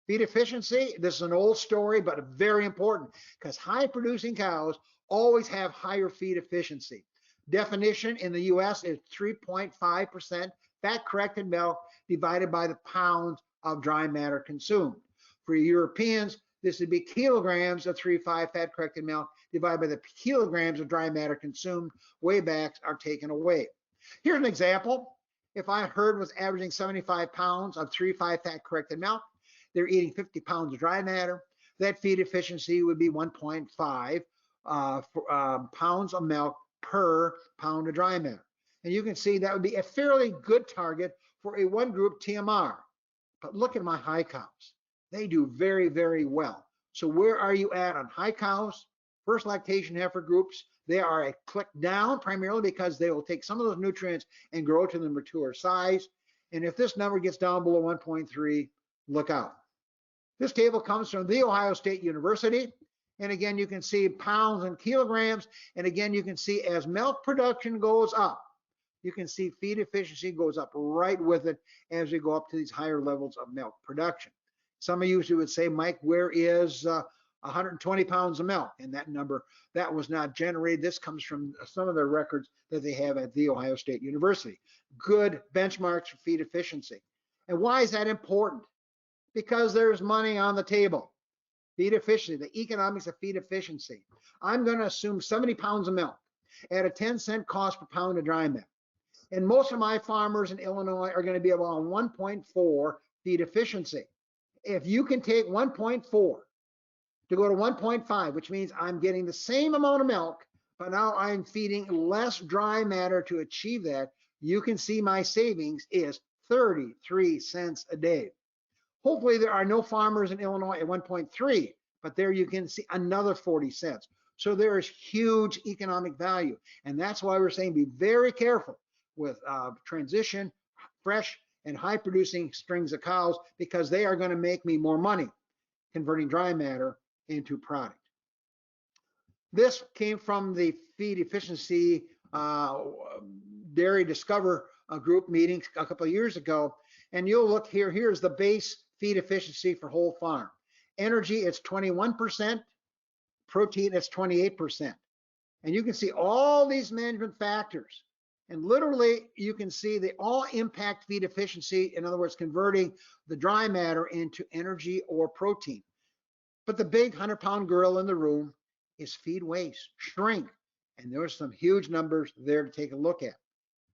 Feed efficiency, this is an old story, but very important, because high producing cows always have higher feed efficiency. Definition in the US is 3.5% fat corrected milk divided by the pounds of dry matter consumed. For Europeans, this would be kilograms of 3.5 fat corrected milk divided by the kilograms of dry matter consumed. Waybacks are taken away. Here's an example. If a herd was averaging 75 pounds of 3.5 fat corrected milk, they're eating 50 pounds of dry matter, that feed efficiency would be 1.5 pounds of milk per pound of dry matter. And you can see that would be a fairly good target for a one group TMR. But look at my high cows. They do very, very well. So where are you at on high cows? First lactation heifer groups, they are a click down, primarily because they will take some of those nutrients and grow to the mature size. And if this number gets down below 1.3, look out. This table comes from The Ohio State University. And again, you can see pounds and kilograms. And again, you can see as milk production goes up, you can see feed efficiency goes up right with it as we go up to these higher levels of milk production. Some of you would say, Mike, where is 120 pounds of milk? And that number, that was not generated. This comes from some of the records that they have at The Ohio State University. Good benchmarks for feed efficiency. And why is that important? Because there's money on the table. Feed efficiency, the economics of feed efficiency. I'm going to assume 70 pounds of milk at a 10-cent cost per pound of dry matter. And most of my farmers in Illinois are going to be about 1.4 feed efficiency. If you can take 1.4 to go to 1.5, which means I'm getting the same amount of milk, but now I'm feeding less dry matter to achieve that, you can see my savings is 33 cents a day. Hopefully there are no farmers in Illinois at 1.3, but there you can see another 40 cents. So there is huge economic value. And that's why we're saying be very careful with transition, fresh and high producing strings of cows, because they are going to make me more money converting dry matter into product. This came from the feed efficiency Dairy Discover group meeting a couple of years ago. And you'll look here, here's the base feed efficiency for whole farm. Energy, it's 21%. Protein, it's 28%. And you can see all these management factors. And literally, you can see they all impact feed efficiency. In other words, converting the dry matter into energy or protein. But the big 100-pound gorilla in the room is feed waste, shrink. And there's some huge numbers there to take a look at.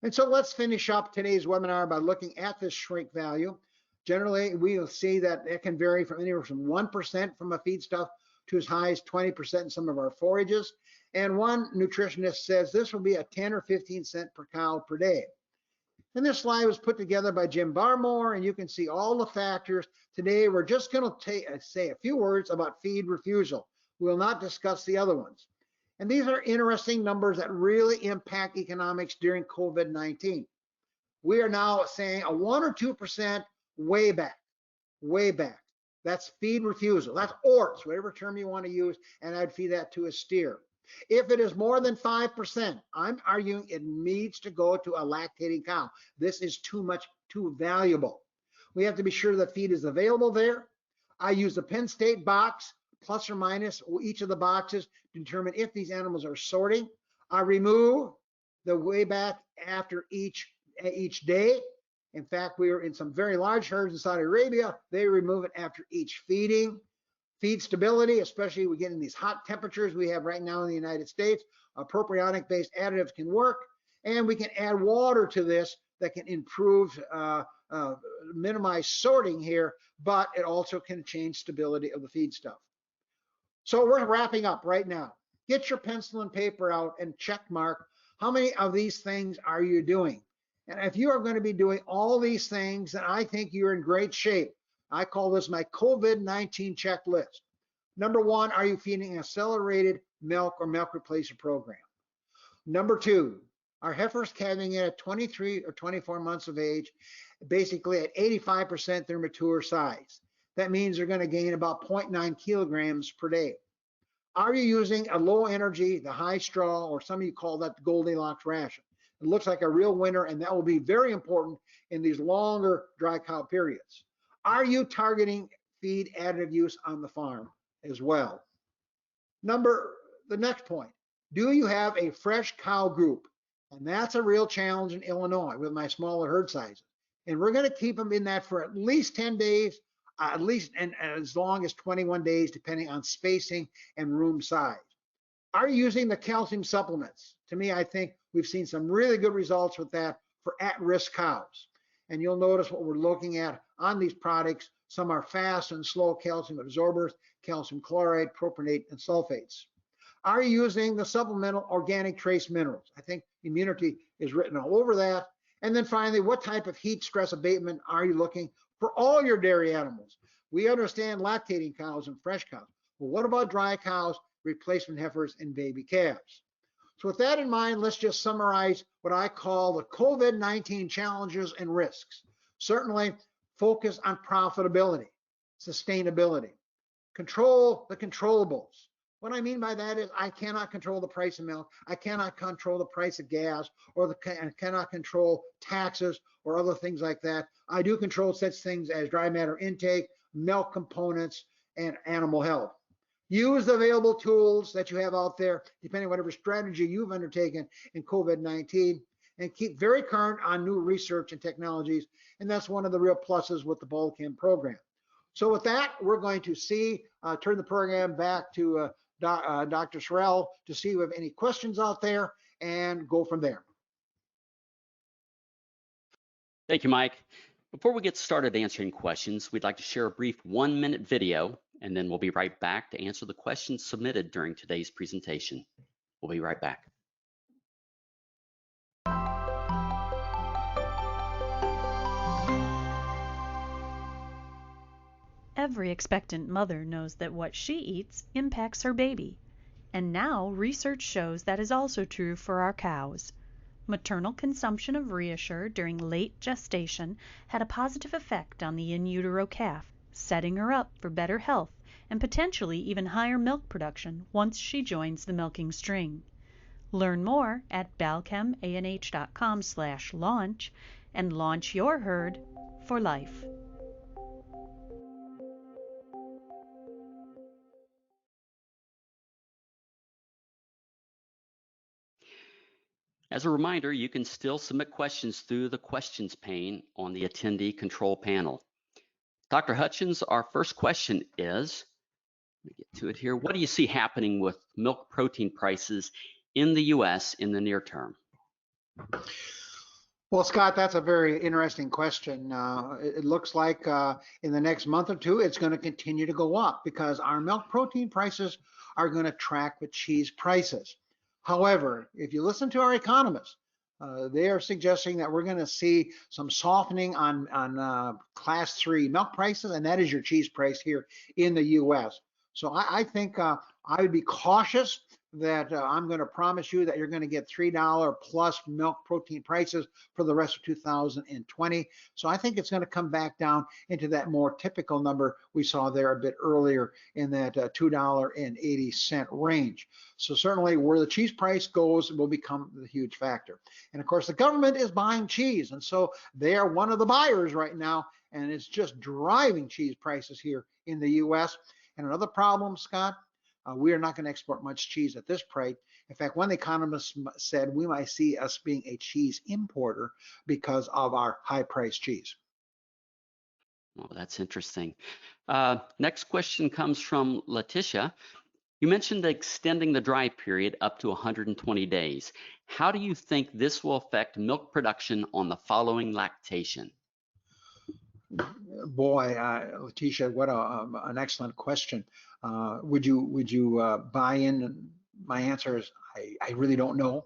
And so let's finish up today's webinar by looking at this shrink value. Generally, we will see that it can vary from anywhere from 1% from a feedstuff to as high as 20% in some of our forages. And one nutritionist says this will be a 10 or 15 cent per cow per day. And this slide was put together by Jim Barmore, and you can see all the factors. Today, we're just going to say a few words about feed refusal. We will not discuss the other ones. And these are interesting numbers that really impact economics during COVID-19. We are now saying a 1 or 2% way back. That's feed refusal. That's ORTS, whatever term you want to use, and I'd feed that to a steer. If it is more than 5%, I'm arguing it needs to go to a lactating cow. This is too much, too valuable. We have to be sure the feed is available there. I use the Penn State box, plus or minus each of the boxes to determine if these animals are sorting. I remove the way back after each day. In fact, we are in some very large herds in Saudi Arabia. They remove it after each feeding. Feed stability, especially we get in these hot temperatures we have right now in the United States, propionic-based additives can work, and we can add water to this that can improve minimize sorting here, but it also can change stability of the feed stuff. So we're wrapping up right now. Get your pencil and paper out and check mark how many of these things are you doing. And if you are going to be doing all these things, then I think you're in great shape. I call this my COVID-19 checklist. Number one, are you feeding an accelerated milk or milk replacement program? Number two, are heifers calving in at 23 or 24 months of age, basically at 85% their mature size? That means they're going to gain about 0.9 kilograms per day. Are you using a low energy, the high straw, or some of you call that the Goldilocks ration? It looks like a real winner, and that will be very important in these longer dry cow periods. Are you targeting feed additive use on the farm as well? The next point, do you have a fresh cow group? And that's a real challenge in Illinois with my smaller herd sizes. And we're going to keep them in that for at least 10 days, at least and as long as 21 days, depending on spacing and room size. Are you using the calcium supplements? To me, I think we've seen some really good results with that for at-risk cows. And you'll notice what we're looking at on these products. Some are fast and slow calcium absorbers, calcium chloride, propionate, and sulfates. Are you using the supplemental organic trace minerals? I think immunity is written all over that. And then finally, what type of heat stress abatement are you looking for all your dairy animals? We understand lactating cows and fresh cows. Well, what about dry cows, replacement heifers, and baby calves? So with that in mind, let's just summarize what I call the COVID-19 challenges and risks. Certainly, focus on profitability, sustainability, control the controllables. What I mean by that is I cannot control the price of milk. I cannot control the price of gas, or I cannot control taxes or other things like that. I do control such things as dry matter intake, milk components, and animal health. Use the available tools that you have out there, depending on whatever strategy you've undertaken in COVID-19, and keep very current on new research and technologies. And that's one of the real pluses with the Balchem program. So with that, we're going to turn the program back to Dr. Sorrell to see if we have any questions out there and go from there. Thank you, Mike. Before we get started answering questions, we'd like to share a brief 1-minute video, and then we'll be right back to answer the questions submitted during today's presentation. We'll be right back. Every expectant mother knows that what she eats impacts her baby. And now research shows that is also true for our cows. Maternal consumption of ReaShure during late gestation had a positive effect on the in utero calf, setting her up for better health and potentially even higher milk production once she joins the milking string. Learn more at balchemanh.com/launch and launch your herd for life. As a reminder, you can still submit questions through the questions pane on the attendee control panel. Dr. Hutjens, our first question is, let me get to it here. What do you see happening with milk protein prices in the U.S. in the near term? Well, Scott, that's a very interesting question. It looks like in the next month or two, it's going to continue to go up because our milk protein prices are going to track with cheese prices. However, if you listen to our economists, they are suggesting that we're going to see some softening on class 3 milk prices, and that is your cheese price here in the U.S. So I think I would be cautious that I'm going to promise you that you're going to get $3 plus milk protein prices for the rest of 2020. So I think it's going to come back down into that more typical number we saw there a bit earlier in that $2.80 range. So certainly where the cheese price goes will become the huge factor. And of course, the government is buying cheese. And so they are one of the buyers right now. And it's just driving cheese prices here in the U.S. And another problem, Scott, we are not going to export much cheese at this price. In fact, one economist said we might see us being a cheese importer because of our high-priced cheese. Oh, that's interesting. Next question comes from Letitia. You mentioned extending the dry period up to 120 days. How do you think this will affect milk production on the following lactation? Boy, Letitia, what an excellent question. Would you buy in? My answer is I really don't know.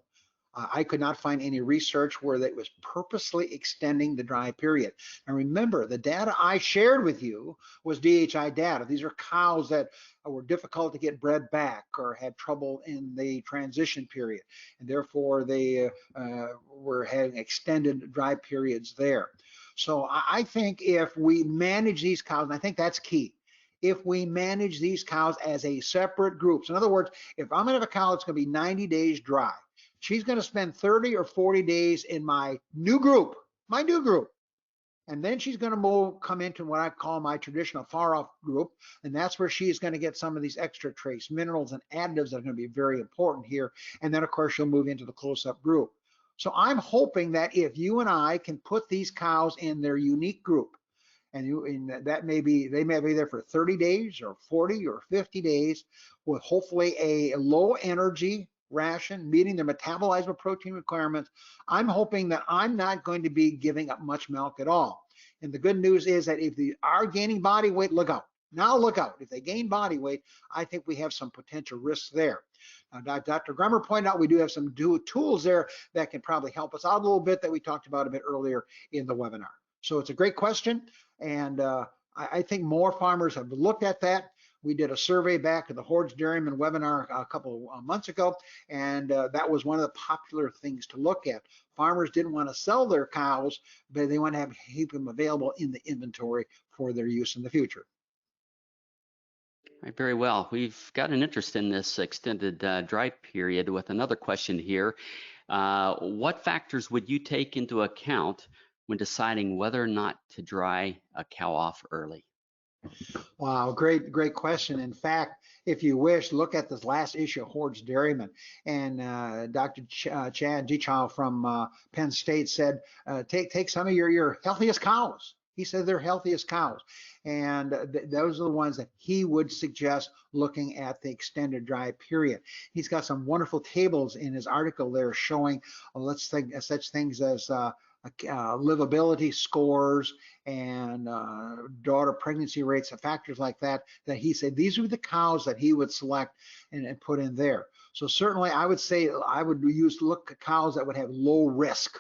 I could not find any research where that was purposely extending the dry period. And remember, the data I shared with you was DHI data. These are cows that were difficult to get bred back or had trouble in the transition period, and therefore they were having extended dry periods there. So I think if we manage these cows, and I think that's key, if we manage these cows as a separate group. So in other words, if I'm gonna have a cow that's gonna be 90 days dry, she's gonna spend 30 or 40 days in my new group, and then she's going to come into what I call my traditional far off group. And that's where she's going to get some of these extra trace minerals and additives that are going to be very important here. And then of course, she'll move into the close up group. So I'm hoping that if you and I can put these cows in their unique group, and that may be, they may be there for 30 days or 40 or 50 days with hopefully a low energy ration, meeting their metabolizable protein requirements. I'm hoping that I'm not going to be giving up much milk at all. And the good news is that if they are gaining body weight, look out. Now look out. If they gain body weight, I think we have some potential risks there. Dr. Grummer pointed out we do have some tools there that can probably help us out a little bit that we talked about a bit earlier in the webinar. So it's a great question. And I think more farmers have looked at that. We did a survey back at the Hutjens Dairyman webinar a couple of months ago, and that was one of the popular things to look at. Farmers didn't want to sell their cows, but they want to keep them available in the inventory for their use in the future. Right, very well. We've got an interest in this extended dry period with another question here. What factors would you take into account when deciding whether or not to dry a cow off early? Wow, great question. In fact, if you wish, look at this last issue of Hutjens Dairyman. And Dr. Chad Dechow from Penn State said, take some of your healthiest cows. He said they're healthiest cows. And those are the ones that he would suggest looking at the extended dry period. He's got some wonderful tables in his article there showing, such things as livability scores and daughter pregnancy rates and factors like that, that he said these are the cows that he would select and put in there. So certainly I would say I would look at cows that would have low risk.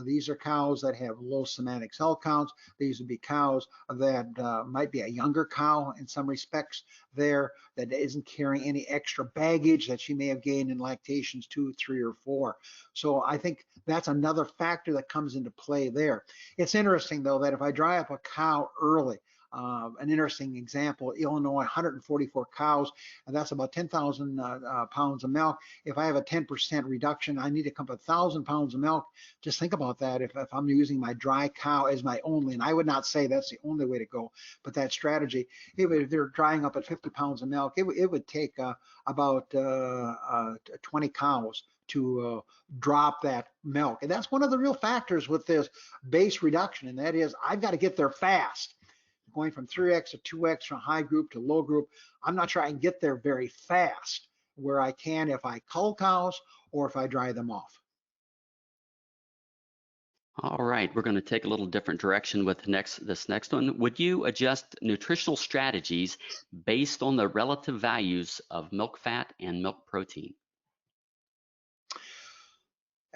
These are cows that have low somatic cell counts. These would be cows that might be a younger cow in some respects there, that isn't carrying any extra baggage that she may have gained in lactations 2, 3, or 4. So I think that's another factor that comes into play there. It's interesting though that if I dry up a cow early, an interesting example, Illinois, 144 cows, and that's about 10,000 pounds of milk. If I have a 10% reduction, I need to come up 1,000 pounds of milk. Just think about that. If I'm using my dry cow as my only, and I would not say that's the only way to go, but that strategy, if they're drying up at 50 pounds of milk, it would take about 20 cows to drop that milk. And that's one of the real factors with this base reduction, and that is I've got to get there fast. Going from 3x to 2x from high group to low group, I'm not sure I can get there very fast where I can if I cull cows or if I dry them off. All right, we're going to take a little different direction with this next one. Would you adjust nutritional strategies based on the relative values of milk fat and milk protein?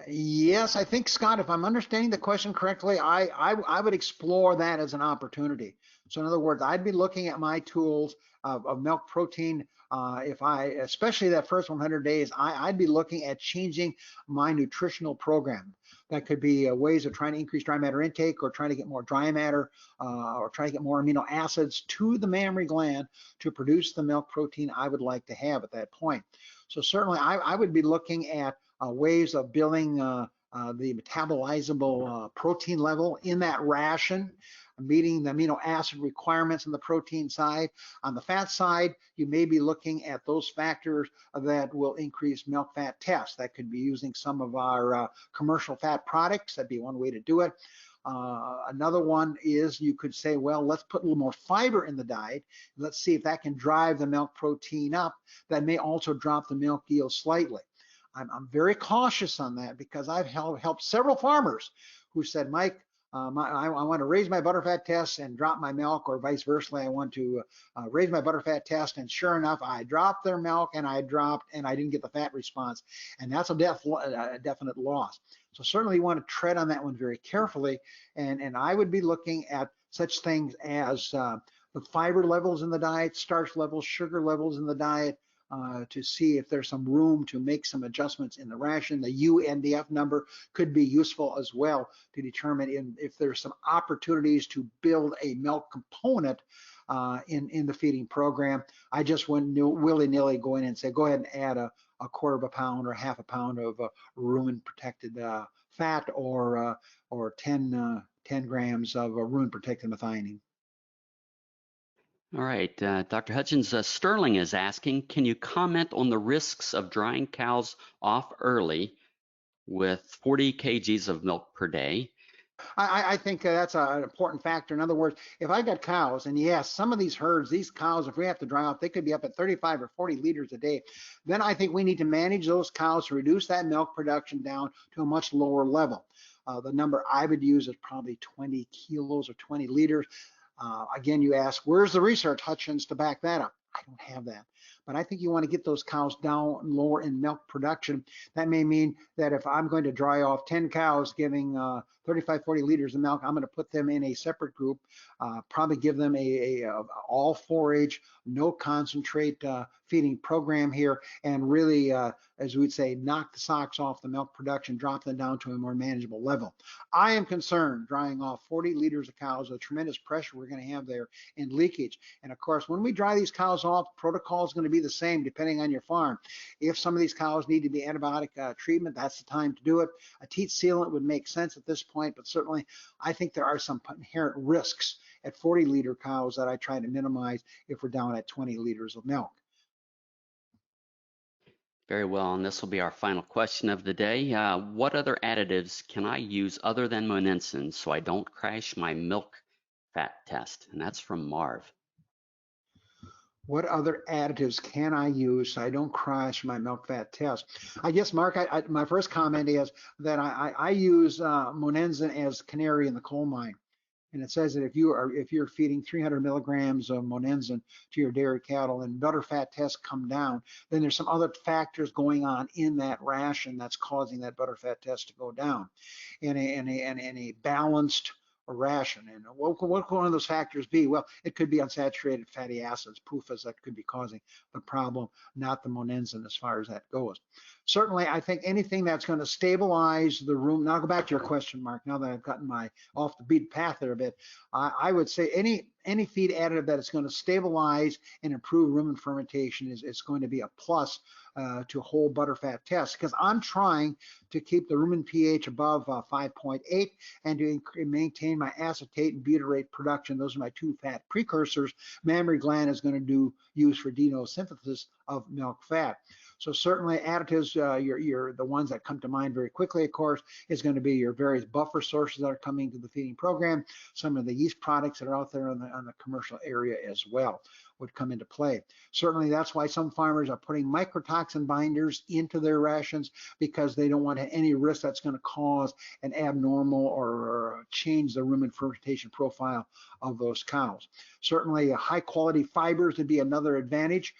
Yes, I think, Scott, if I'm understanding the question correctly, I would explore that as an opportunity. So in other words, I'd be looking at my tools of milk protein. Especially that first 100 days, I'd be looking at changing my nutritional program. That could be ways of trying to increase dry matter intake, or trying to get more dry matter, or trying to get more amino acids to the mammary gland to produce the milk protein I would like to have at that point. So certainly I would be looking at ways of building the metabolizable protein level in that ration, meeting the amino acid requirements on the protein side. On the fat side, you may be looking at those factors that will increase milk fat tests. That could be using some of our commercial fat products. That'd be one way to do it. Another one is you could say, well, let's put a little more fiber in the diet. Let's see if that can drive the milk protein up. That may also drop the milk yield slightly. I'm very cautious on that because I've helped several farmers who said, Mike, I want to raise my butterfat test and drop my milk, or vice versa. I want to raise my butterfat test, and sure enough, I dropped their milk and I didn't get the fat response, and that's a definite loss. So certainly you want to tread on that one very carefully, and I would be looking at such things as the fiber levels in the diet, starch levels, sugar levels in the diet, to see if there's some room to make some adjustments in the ration. The UNDF number could be useful as well to determine if there's some opportunities to build a milk component in the feeding program. I just wouldn't willy-nilly go in and say, go ahead and add a quarter of a pound or half a pound of rumen-protected fat, or 10 grams of rumen-protected methionine. All right, Dr. Hutjens, Sterling is asking, can you comment on the risks of drying cows off early with 40 kgs of milk per day? I think that's an important factor. In other words, if I got cows, and yes, some of these herds, these cows, if we have to dry off, they could be up at 35 or 40 liters a day. Then I think we need to manage those cows to reduce that milk production down to a much lower level. The number I would use is probably 20 kilos or 20 liters. Again, you ask, where's the research, Hutjens, to back that up? I don't have that. But I think you want to get those cows down lower in milk production. That may mean that if I'm going to dry off 10 cows giving 35, 40 liters of milk, I'm going to put them in a separate group, probably give them a all forage, no concentrate feeding program here, and really, as we'd say, knock the socks off the milk production, drop them down to a more manageable level. I am concerned drying off 40 liters of cows, the tremendous pressure we're going to have there in leakage. And of course, when we dry these cows off, protocol is going to be the same depending on your farm. If some of these cows need to be antibiotic treatment, that's the time to do it. A teat sealant would make sense at this point, but certainly I think there are some inherent risks at 40-liter cows that I try to minimize if we're down at 20 liters of milk. Very well, and this will be our final question of the day. What other additives can I use other than monensin so I don't crash my milk fat test? And that's from Marv. What other additives can I use so I don't crash my milk fat test? I guess, Mark, my first comment is that I use monensin as canary in the coal mine. And it says that if you're feeding 300 milligrams of monensin to your dairy cattle and butterfat tests come down, then there's some other factors going on in that ration that's causing that butterfat test to go down. In a balanced ration. And what could one of those factors be? Well, it could be unsaturated fatty acids, PUFAs, that could be causing the problem, not the monensin as far as that goes. Certainly, I think anything that's going to stabilize the rumen. Now I'll go back to your question, Mark, now that I've gotten my off the beat path there a bit. I would say any feed additive that is going to stabilize and improve rumen fermentation is going to be a plus to whole butterfat tests, because I'm trying to keep the rumen pH above 5.8 and to maintain my acetate and butyrate production. Those are my two fat precursors. Mammary gland is going to use for denosynthesis of milk fat. So certainly additives, the ones that come to mind very quickly, of course, is going to be your various buffer sources that are coming to the feeding program. Some of the yeast products that are out there on the commercial area as well would come into play. Certainly that's why some farmers are putting mycotoxin binders into their rations, because they don't want any risk that's going to cause an abnormal or change the rumen fermentation profile of those cows. Certainly high quality fibers would be another advantage.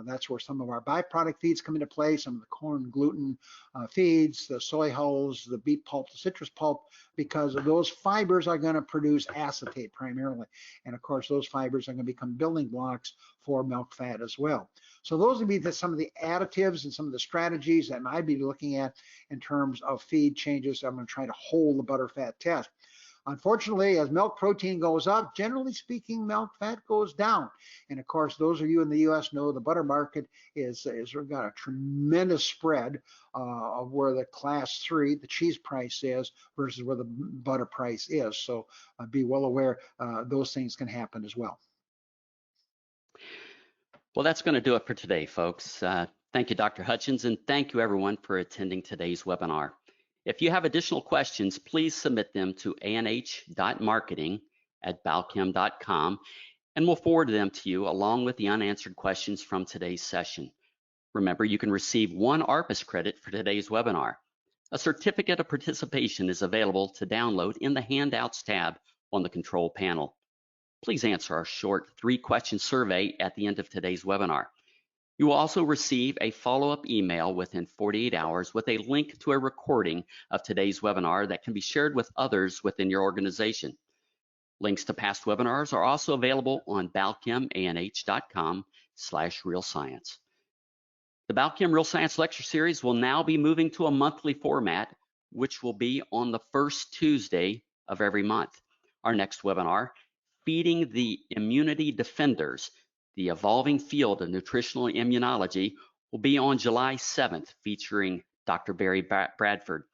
That's where some of our byproduct feeds come into play, some of the corn gluten feeds, the soy hulls, the beet pulp, the citrus pulp, because of those fibers are going to produce acetate primarily. And of course, those fibers are going to become building blocks for milk fat as well. So those would be some of the additives and some of the strategies that I'd be looking at in terms of feed changes. I'm going to try to hold the butterfat test. Unfortunately, as milk protein goes up, generally speaking, milk fat goes down. And of course, those of you in the U.S. know the butter market is got a tremendous spread of where the class 3, the cheese price is, versus where the butter price is. So be well aware those things can happen as well. Well, that's going to do it for today, folks. Thank you, Dr. Hutjens, and thank you everyone for attending today's webinar. If you have additional questions, please submit them to anh.marketing@balchem.com, and we'll forward them to you along with the unanswered questions from today's session. Remember, you can receive 1 ARPAS credit for today's webinar. A certificate of participation is available to download in the Handouts tab on the control panel. Please answer our short 3-question survey at the end of today's webinar. You will also receive a follow-up email within 48 hours with a link to a recording of today's webinar that can be shared with others within your organization. Links to past webinars are also available on balchemanh.com/realscience. The Balchem Real Science Lecture Series will now be moving to a monthly format, which will be on the first Tuesday of every month. Our next webinar, Feeding the Immunity Defenders, the evolving field of nutritional immunology, will be on July 7th, featuring Dr. Barry Bradford.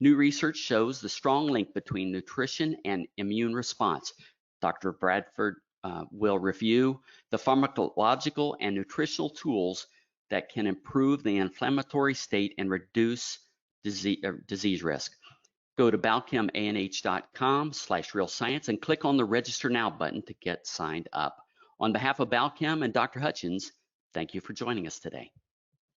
New research shows the strong link between nutrition and immune response. Dr. Bradford will review the pharmacological and nutritional tools that can improve the inflammatory state and reduce disease risk. Go to balchemanh.com/realscience and click on the Register Now button to get signed up. On behalf of Balchem and Dr. Hutjens, thank you for joining us today.